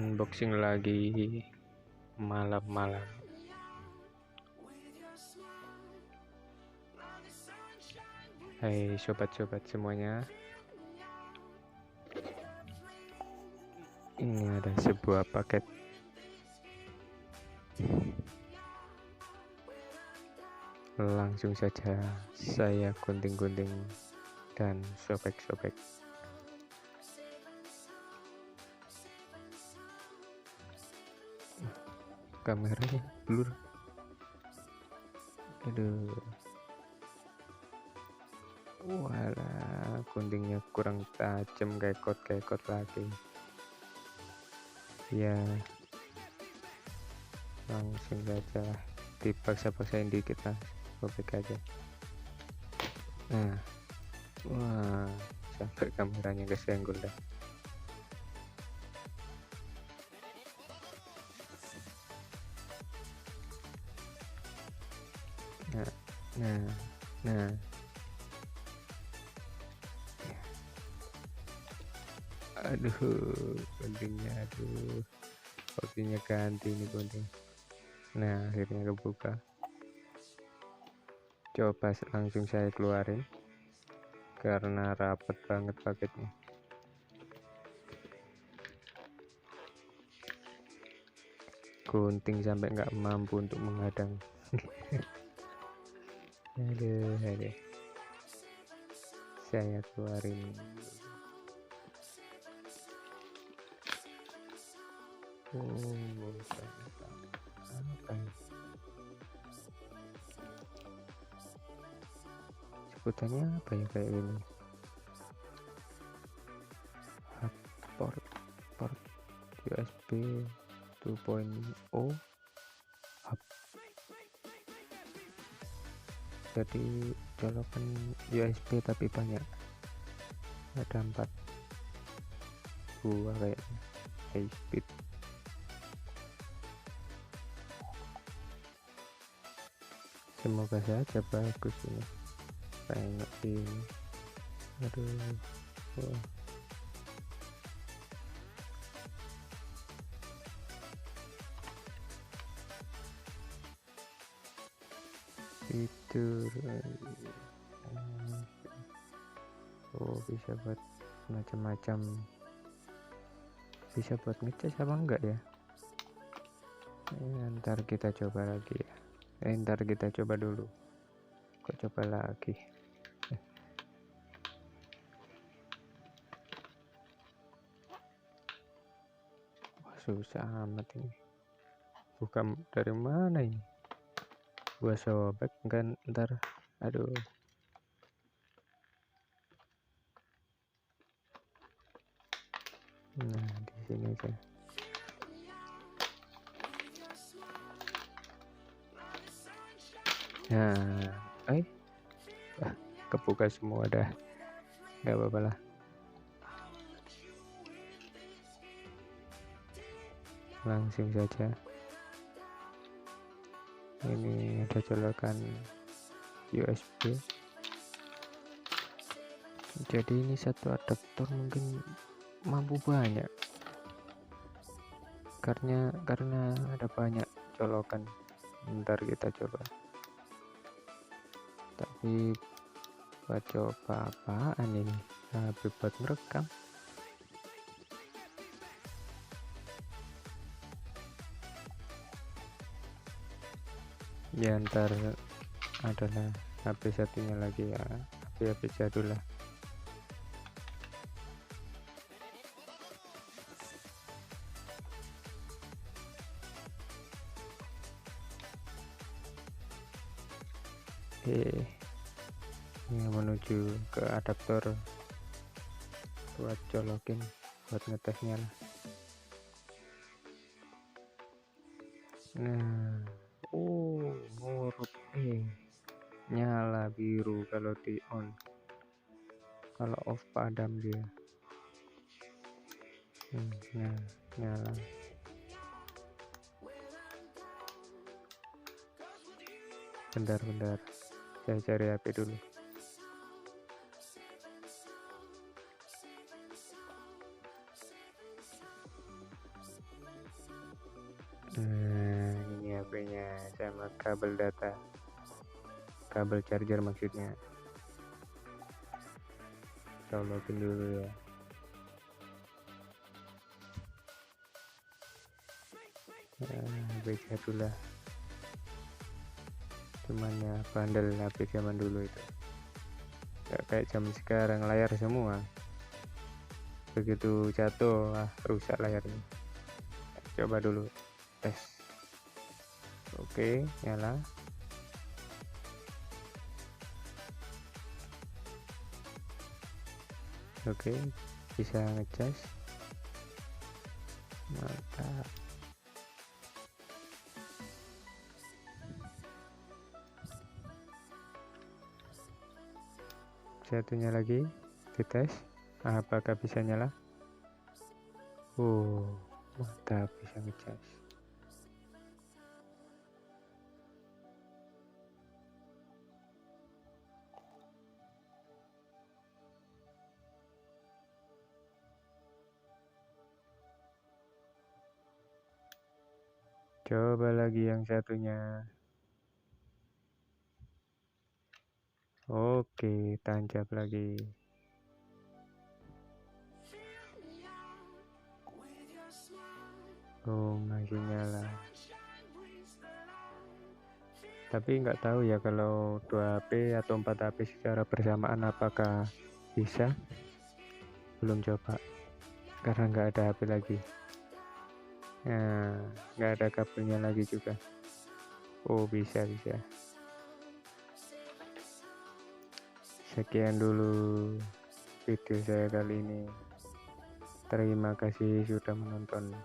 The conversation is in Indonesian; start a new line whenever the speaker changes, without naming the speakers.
unboxing lagi malam-malam. Hai sobat-sobat semuanya, ini ada sebuah paket langsung saja saya gunting-gunting dan sobek-sobek. Kameranya blur, aduh, walah, guntingnya kurang tajam, kekot lagi ya. Langsung saja dipaksa-paksain dikit lah, sobek aja. Nah, wah, sampai kameranya kesenggol dah. Nah, aduh, guntingnya, aduh, hobinya ganti nih gunting. Nah, akhirnya kebuka. Coba langsung saya keluarin karena rapat banget paketnya. Gunting sampai nggak mampu untuk menghadang. aduh, saya keluarin. Apa ini? Sebutannya apa ya, kayak ini? Port USB 2.0 hub. Jadi colokan USB tapi banyak, ada 4 buah kayaknya, high speed. Semoga saja bagus ini. Tengok ini, aduh, wah. Tidur. Oh, bisa buat macam-macam, bisa buat ngecas apa enggak ya? Ntar kita coba lagi ya. Ntar kita coba dulu. Kok coba lagi? Wah, susah amat ini. Bukan dari mana ini? Gua sobek kan ntar. Aduh. Nah, di sini aja. Nah, kebuka semua dah. Nggak apa-apa lah. Langsung saja. Ini ada colokan USB. Jadi ini satu adaptor mungkin mampu banyak. Karena ada banyak colokan. Ntar kita coba. Tapi buat coba apaan ini? HP buat merekam. Ya ntar adalah HP satunya lagi ya, HP jadul lah. Oke, ini menuju ke adaptor buat colokin, buat ngetesnya lah. Nah, ngurup, nyala biru kalau di on, kalau off padam dia. Nah, nyala. Bentar, saya cari HP dulu. Nah, ini HP-nya sama kabel data, kabel charger maksudnya. Kita login dulu ya. HP jadul lah, cuman ya bandel HP zaman dulu itu, gak kayak zaman sekarang layar semua, begitu jatuh rusak layarnya. Coba dulu tes. Oke, nyala. Oke, bisa ngecas. Mantap. Satunya lagi dites, apakah bisa nyala. Mantap, bisa ngecas. Coba lagi yang satunya. Oke, tancap lagi. Masih nyala. Tapi nggak tahu ya kalau 2 HP atau 4 HP secara bersamaan apakah bisa. Belum coba karena nggak ada HP lagi. Nah, nggak ada kabelnya lagi juga. Bisa. Sekian dulu video saya kali ini. Terima kasih sudah menonton.